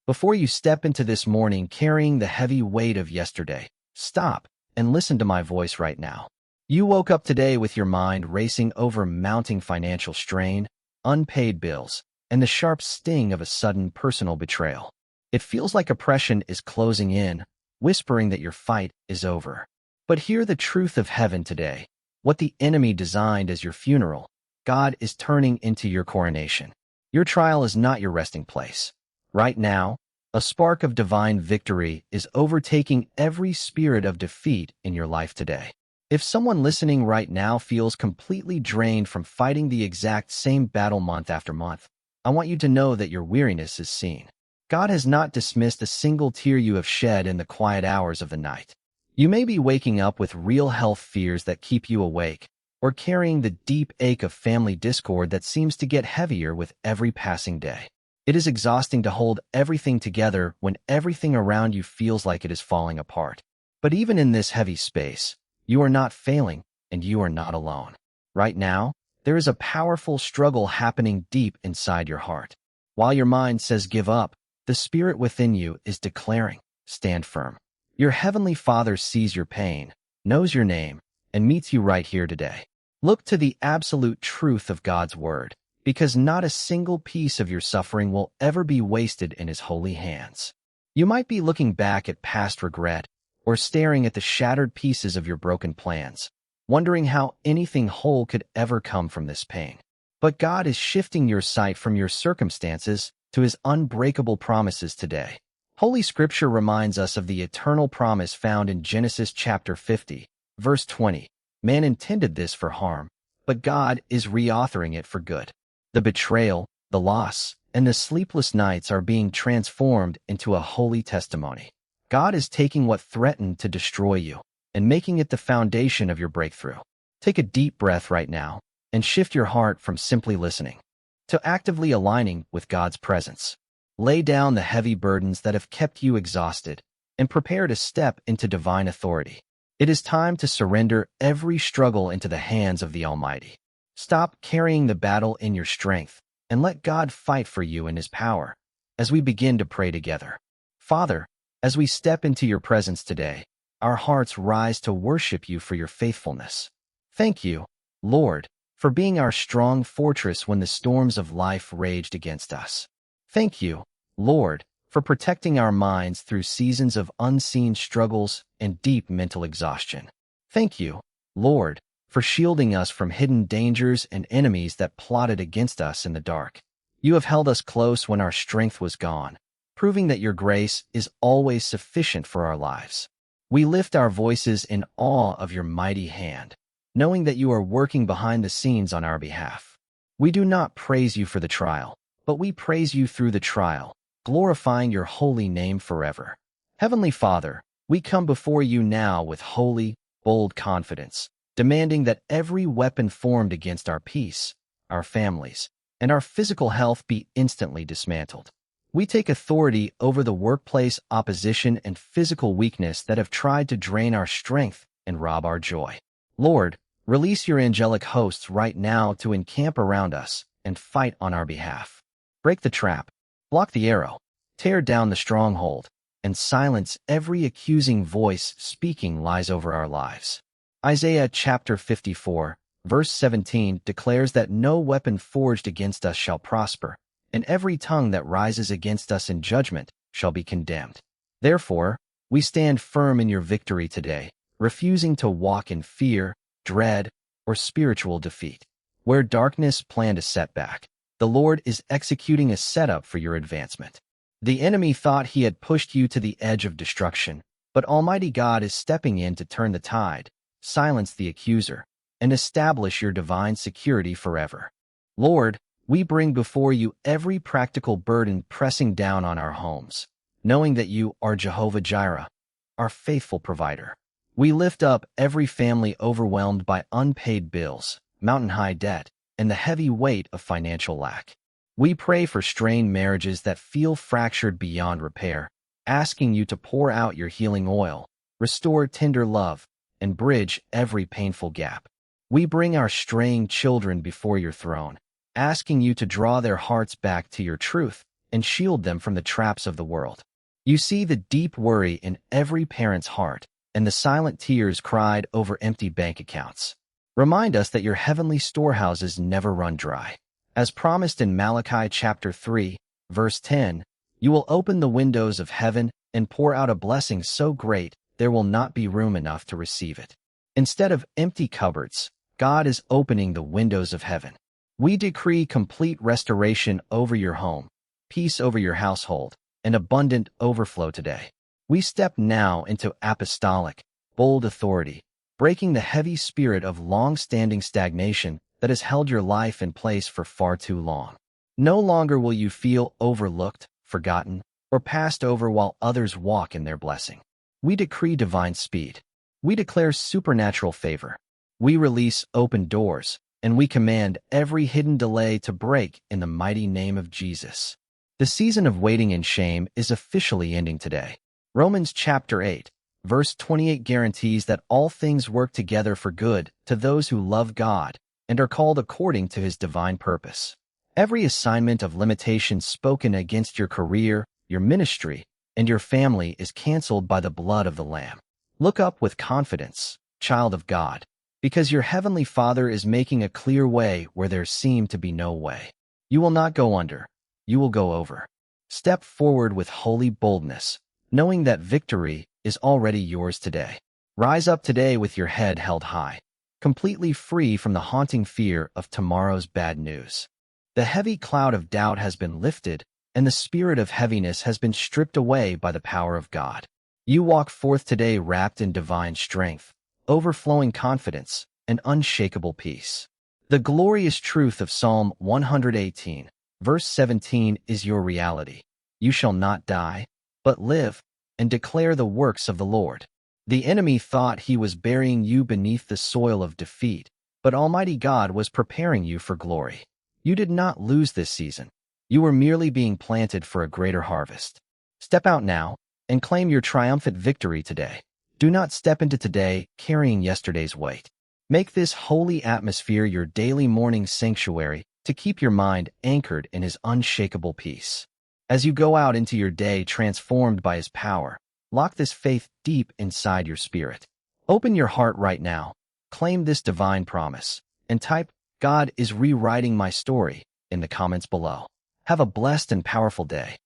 Before you step into this morning carrying the heavy weight of yesterday, stop and listen to my voice right now. You woke up today with your mind racing over mounting financial strain, unpaid bills, and the sharp sting of a sudden personal betrayal. It feels like oppression is closing in, whispering that your fight is over. But hear the truth of heaven today. What the enemy designed as your funeral, God is turning into your coronation. Your trial is not your resting place. Right now, a spark of divine victory is overtaking every spirit of defeat in your life today. If someone listening right now feels completely drained from fighting the exact same battle month after month, I want you to know that your weariness is seen. God has not dismissed a single tear you have shed in the quiet hours of the night. You may be waking up with real health fears that keep you awake, or carrying the deep ache of family discord that seems to get heavier with every passing day. It is exhausting to hold everything together when everything around you feels like it is falling apart. But even in this heavy space, you are not failing, and you are not alone. Right now, there is a powerful struggle happening deep inside your heart. While your mind says give up, the spirit within you is declaring, stand firm. Your heavenly Father sees your pain, knows your name, and meets you right here today. Look to the absolute truth of God's word, because not a single piece of your suffering will ever be wasted in His holy hands. You might be looking back at past regret, or staring at the shattered pieces of your broken plans, wondering how anything whole could ever come from this pain. But God is shifting your sight from your circumstances to His unbreakable promises today. Holy Scripture reminds us of the eternal promise found in Genesis chapter 50, verse 20. Man intended this for harm, but God is reauthoring it for good. The betrayal, the loss, and the sleepless nights are being transformed into a holy testimony. God is taking what threatened to destroy you and making it the foundation of your breakthrough. Take a deep breath right now and shift your heart from simply listening to actively aligning with God's presence. Lay down the heavy burdens that have kept you exhausted and prepare to step into divine authority. It is time to surrender every struggle into the hands of the Almighty. Stop carrying the battle in your strength and let God fight for you in His power. As we begin to pray together, Father, as we step into your presence today, our hearts rise to worship you for your faithfulness. Thank you, Lord, for being our strong fortress when the storms of life raged against us. Thank you, Lord, for protecting our minds through seasons of unseen struggles and deep mental exhaustion. Thank you, Lord, for shielding us from hidden dangers and enemies that plotted against us in the dark. You have held us close when our strength was gone, proving that your grace is always sufficient for our lives. We lift our voices in awe of your mighty hand, knowing that you are working behind the scenes on our behalf. We do not praise you for the trial, but we praise you through the trial, glorifying your holy name forever. Heavenly Father, we come before you now with holy, bold confidence, demanding that every weapon formed against our peace, our families, and our physical health be instantly dismantled. We take authority over the workplace opposition and physical weakness that have tried to drain our strength and rob our joy. Lord, release your angelic hosts right now to encamp around us and fight on our behalf. Break the trap, block the arrow, tear down the stronghold, and silence every accusing voice speaking lies over our lives. Isaiah chapter 54, verse 17 declares that no weapon forged against us shall prosper, and every tongue that rises against us in judgment shall be condemned. Therefore, we stand firm in your victory today, refusing to walk in fear, dread, or spiritual defeat. Where darkness planned a setback, the Lord is executing a setup for your advancement. The enemy thought he had pushed you to the edge of destruction, but Almighty God is stepping in to turn the tide, silence the accuser, and establish your divine security forever. Lord, we bring before you every practical burden pressing down on our homes, knowing that you are Jehovah Jireh, our faithful provider. We lift up every family overwhelmed by unpaid bills, mountain-high debt, and the heavy weight of financial lack. We pray for strained marriages that feel fractured beyond repair, asking you to pour out your healing oil, restore tender love, and bridge every painful gap. We bring our straying children before your throne, asking you to draw their hearts back to your truth and shield them from the traps of the world. You see the deep worry in every parent's heart and the silent tears cried over empty bank accounts. Remind us that your heavenly storehouses never run dry. As promised in Malachi chapter 3, verse 10, you will open the windows of heaven and pour out a blessing so great there will not be room enough to receive it. Instead of empty cupboards, God is opening the windows of heaven. We decree complete restoration over your home, peace over your household, and abundant overflow today. We step now into apostolic, bold authority, breaking the heavy spirit of long-standing stagnation that has held your life in place for far too long. No longer will you feel overlooked, forgotten, or passed over while others walk in their blessing. We decree divine speed. We declare supernatural favor. We release open doors, and we command every hidden delay to break in the mighty name of Jesus. The season of waiting in shame is officially ending today. Romans chapter 8, verse 28 guarantees that all things work together for good to those who love God and are called according to his divine purpose. Every assignment of limitation spoken against your career, your ministry, and your family is canceled by the blood of the Lamb. Look up with confidence, child of God, because your heavenly Father is making a clear way where there seemed to be no way. You will not go under. You will go over. Step forward with holy boldness, knowing that victory is already yours today. Rise up today with your head held high, completely free from the haunting fear of tomorrow's bad news. The heavy cloud of doubt has been lifted, and the spirit of heaviness has been stripped away by the power of God. You walk forth today wrapped in divine strength, overflowing confidence, and unshakable peace. The glorious truth of Psalm 118, verse 17 is your reality. You shall not die, but live, and declare the works of the Lord. The enemy thought he was burying you beneath the soil of defeat, but Almighty God was preparing you for glory. You did not lose this season. You were merely being planted for a greater harvest. Step out now and claim your triumphant victory today. Do not step into today carrying yesterday's weight. Make this holy atmosphere your daily morning sanctuary to keep your mind anchored in his unshakable peace. As you go out into your day transformed by his power, lock this faith deep inside your spirit. Open your heart right now, claim this divine promise, and type, "God is rewriting my story," in the comments below. Have a blessed and powerful day.